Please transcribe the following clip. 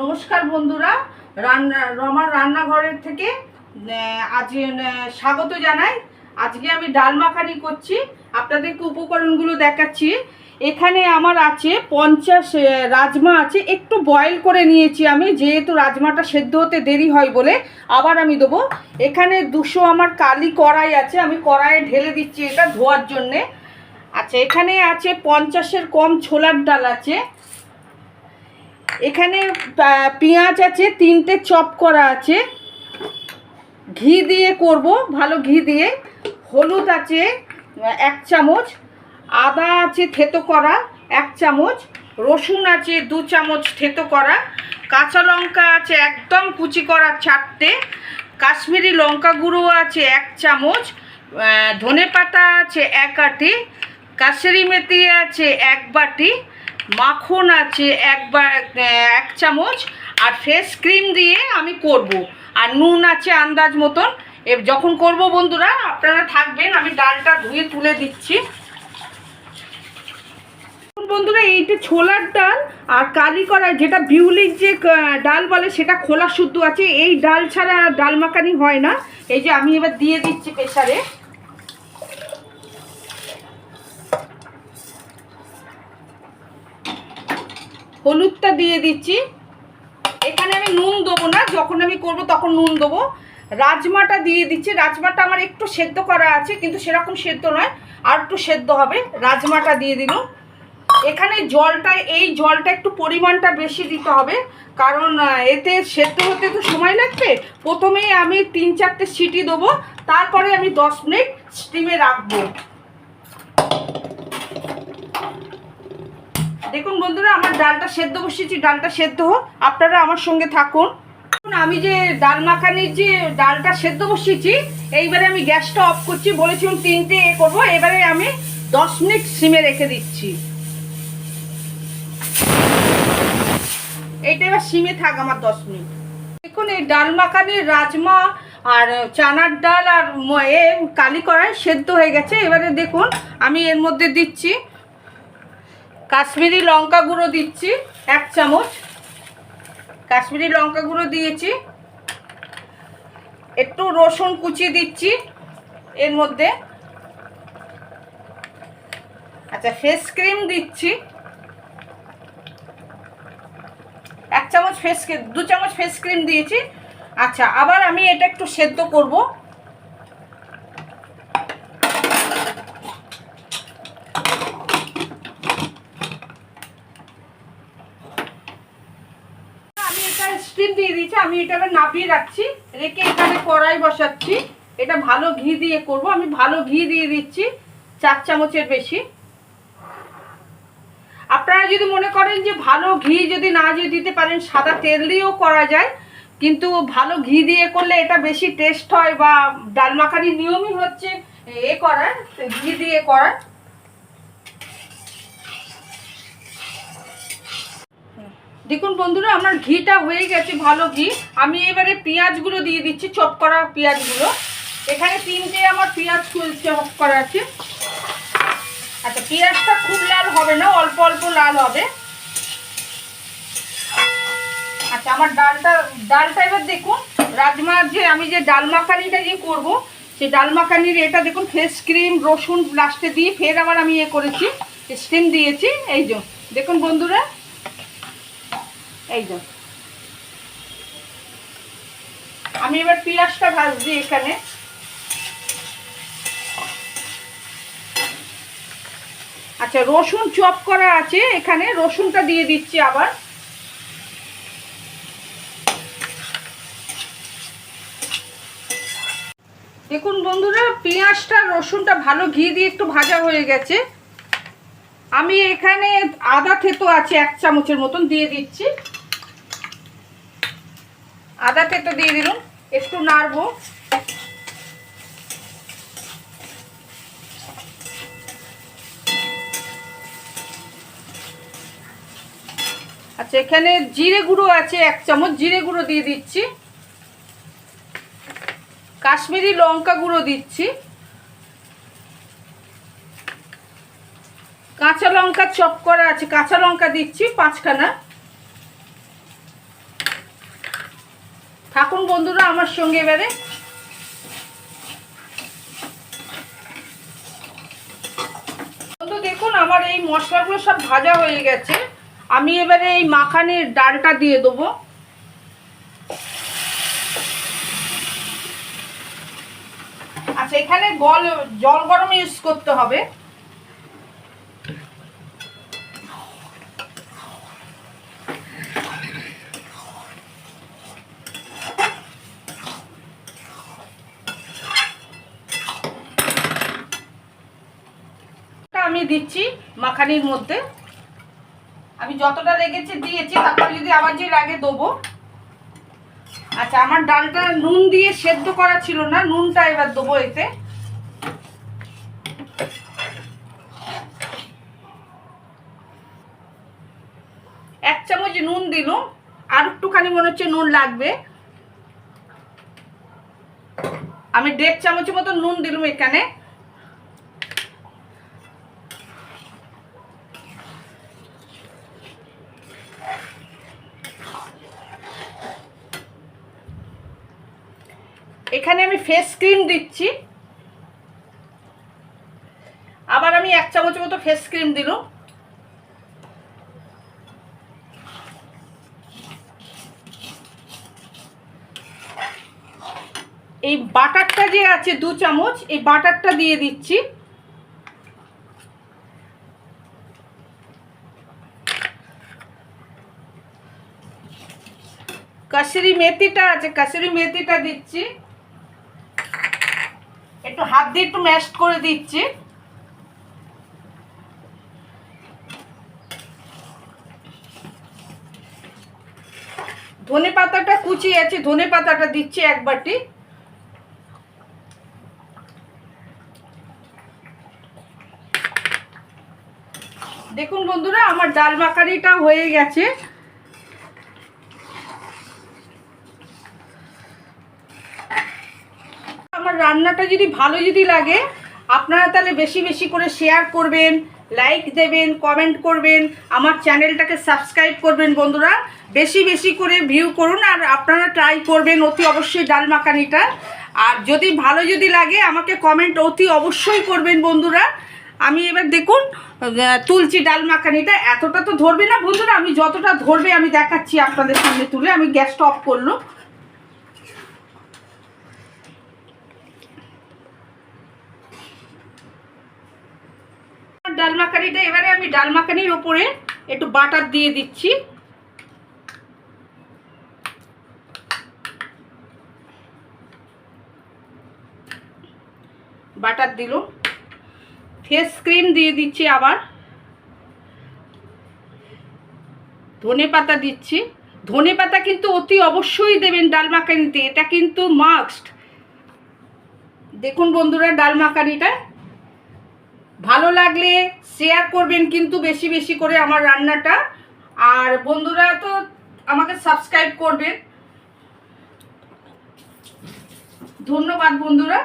নমস্কার বন্ধুরা, রমার রান্নাঘরের থেকে আজ স্বাগত জানাই। আজকে আমি ডাল মাখানি করছি, আপনাদেরকে উপকরণগুলো দেখাচ্ছি। এখানে আমার আছে 50 রাজমা আছে, একটু বয়েল করে নিয়েছি আমি, যেহেতু রাজমাটা সেদ্ধ হতে দেরি হয় বলে। আবার আমি দেবো। এখানে 200 আমার কালি কড়াই আছে, আমি কড়াইয়ে ঢেলে দিচ্ছি এটা ধোয়ার জন্যে। আচ্ছা, এখানে আছে 50-এর কম ছোলার ডাল আছে। এখানে পেঁয়াজ আছে 3টে চপ করা আছে, ঘি দিয়ে করব, ভালো ঘি দিয়ে। হলুদ আছে 1 চামচ, আদা আছে থেতো করা 1 চামচ, রসুন আছে 2 চামচ থেতো করা, কাঁচা লঙ্কা আছে একদম কুচি করা 4টে, কাশ্মীরি লঙ্কা গুঁড়ো আছে 1 চামচ, ধনে পাতা আছে 1 আটি, কাসুরি মেথি আছে 1 বাটি, মাখন আছে 1 চামচ, আর ফ্রেশ ক্রিম দিয়ে আমি করব। আর নুন আছে আন্দাজ মতন। যখন করব বন্ধুরা আপনারা থাকবেন। আমি ডালটা ধুয়ে তুলে দিচ্ছি। বন্ধুরা, এইটা ছোলার ডাল আর কালি করা যেটা বিউলির যে ডাল বলে সেটা খোলা শুদ্ধ আছে। এই ডাল ছাড়া ডাল মাখানি হয় না। এই যে আমি এবার দিয়ে দিচ্ছি প্রেসারে। হলুদটা দিয়ে দিচ্ছি। এখানে আমি নুন দেবো না, যখন আমি করব তখন নুন দেবো। রাজমাটা দিয়ে দিচ্ছি। রাজমাটা আমার একটু সেদ্ধ করা আছে, কিন্তু সেরকম সেদ্ধ নয়, আর একটু সেদ্ধ হবে। রাজমাটা দিয়ে দিলাম। এখানে জলটা, এই জলটা একটু পরিমাণটা বেশি দিতে হবে, কারণ এতে সেদ্ধ হতে তো সময় লাগবে। প্রথমেই আমি 3-4টে সিটি দেবো, তারপরে আমি 10 মিনিট স্টিমে রাখবো। দেখুন বন্ধুরা, আমার ডালটা সেদ্ধ বসিয়েছি, ডালটা সেদ্ধ হোক, আপনারা আমার সঙ্গে থাকুন। আমি যে ডাল মাখানির যে ডালটা সেদ্ধ বসিয়েছি, এইবারে আমি গ্যাসটা অফ করছি। বলেছিলাম 3টে করবো, এবারে আমি 10 মিনিট সিমে রেখে দিচ্ছি। এইটা এবার সিমে থাক আমার 10 মিনিট। দেখুন, এই ডাল মাখানির রাজমা আর চানার ডাল আর কালি কড়াই সেদ্ধ হয়ে গেছে। এবারে দেখুন, আমি এর মধ্যে দিচ্ছি কাশ্মীরি লঙ্কা গুঁড়ো, দিচ্ছি 1 চামচ কাশ্মীরি লঙ্কা গুঁড়ো দিয়েছি। একটু রসুন কুচি দিচ্ছি এর মধ্যে। আচ্ছা, ফ্রেশ ক্রিম দিচ্ছি 1 চামচ, 2 চামচ ফ্রেশ ক্রিম দিয়েছি। আচ্ছা, আবার আমি এটা একটু সেদ্ধ করব। আমি এটা স্টিম দিয়ে দিয়েছি, আমি এটা নাপিয়ে রাখছি, রেখে এখানে কড়াই বসাচ্ছি। এটা ভালো ঘি দিয়ে করব। আমি ভালো ঘি দিয়ে দিচ্ছি 4 চামচের বেশি। আপনারা যদি মনে করেন যে ভালো ঘি যদি না দিতে পারেন, সাদা তেল দিয়েও করা যায়, কিন্তু ভালো ঘি দিয়ে করলে এটা বেশি টেস্ট হয়। বা ডাল মাখানির নিয়মই হচ্ছে করার, ঘি দিয়ে করার। দেখুন বন্ধুরা, আমার ঘিটা হয়ে গেছে, ভালো ঘি। আমি এবারে পেঁয়াজগুলো দিয়ে দিচ্ছি, চপ করা পেঁয়াজগুলো। এখানে 3টে আমার পেঁয়াজ চপ করা আছে। আচ্ছা, পেঁয়াজটা খুব লাল হবে না, অল্প অল্প লাল হবে। আচ্ছা, আমার ডালটা এবার দেখুন, রাজমার যে আমি যে ডাল মাখানিটা যে করবো, সেই ডাল মাখানির এটা দেখুন, ফ্রেশ ক্রিম রসুন লাস্টে দিয়ে ফের আবার আমি করেছি, স্টিম দিয়েছি। এই যে দেখুন বন্ধুরা, এই যে আমি এবার পেঁয়াজটা ভাজছি এখানে। আচ্ছা, রসুন চপ করা আছে, এখানে রসুনটা দিয়ে দিচ্ছি আবার। দেখুন বন্ধুরা, পেঁয়াজটা রসুনটা ভালো ঘি দিয়ে একটু ভাজা হয়ে গেছে। আমি এখানে আদা থেতো আছে 1 চামচের মতন দিয়ে দিচ্ছি। আদা থেতো দিয়ে দিলাম, একটু নাড়বো। আচ্ছা, এখানে জিরে গুঁড়ো আছে 1 চামচ, জিরে গুঁড়ো দিয়ে দিচ্ছি। কাশ্মীরি লঙ্কা গুঁড়ো দিচ্ছি। কাঁচা লঙ্কা চপ করা আছে, কাঁচা লঙ্কা দিচ্ছি 5খানা। থাকুন বন্ধুরা আমার সঙ্গে। এবারে তো দেখুন আমার এই মশলাগুলো সব ভাজা হয়ে গেছে। আমি এবারে এই মাখানির ডালটা দিয়ে দেবো। আচ্ছা, এখানে জল গরম ইউজ করতে হবে। আমি দিচ্ছি মাখানির মধ্যে। আমি যতটা লেগেছে দিয়েছি, তারপর যদি আবার যে লাগে দেবো। আচ্ছা, আমার ডালটা নুন দিয়ে সেদ্ধ করা ছিল না, নুনটা এবার দেবো এতে। এক চামচ নুন দিলাম, আর একটুখানি মনে হচ্ছে নুন লাগবে। আমি 1.5 চামচের মতো নুন দিলাম এখানে। এখানে আমি ফেস ক্রিম দিচ্ছি। আবার আমি 1 চামচের মতো ফেস ক্রিম দিলাম। এই বাটারটা যে আছে 2 চামচ, এই বাটারটা দিয়ে দিচ্ছি। কসুরি মেথিটা আছে, কসুরি মেথিটা দিচ্ছি। একটু হাত দিয়ে একটু ম্যাশ করে দিচ্ছি। ধনে পাতাটা কুচি আছে, ধনে পাতাটা দিচ্ছি 1 বাটি। দেখুন বন্ধুরা আমার ডাল মাখানিটা হয়ে গেছে। আমার রান্নাটা যদি ভালো লাগে, আপনারা তাহলে বেশি বেশি করে শেয়ার করবেন, লাইক দেবেন, কমেন্ট করবেন, আমার চ্যানেলটাকে সাবস্ক্রাইব করবেন বন্ধুরা। বেশি বেশি করে ভিউ করুন, আর আপনারা ট্রাই করবেন অতি অবশ্যই ডাল মাখানিটা। আর যদি ভালো লাগে আমাকে কমেন্ট অতি অবশ্যই করবেন বন্ধুরা। আমি এবার দেখুন তুলছি ডাল মাখানিটা। এতটা তো ধরবে না বন্ধুরা, আমি যতটা ধরবে আমি দেখাচ্ছি আপনাদের সামনে তুলে। আমি গ্যাসটা অফ করলাম। ডাল মাখানিটা এবারে আমি ডাল মাখানির উপরে একটু বাটার দিয়ে দিচ্ছি। বাটার দিল, ফেস ক্রিম দিয়ে দিচ্ছি, আবার ধনে পাতা দিচ্ছি। ধনে পাতা কিন্তু অতি অবশ্যই দেবেন ডাল মাখানিতে, এটা কিন্তু মাস্ট। দেখুন বন্ধুরা ডাল মাখানিটা ভালো লাগলে শেয়ার করবেন কিন্তু বেশি বেশি করে আমার রান্নাটা। আর বন্ধুরা তো আমাকে সাবস্ক্রাইব করবেন। ধন্যবাদ বন্ধুরা।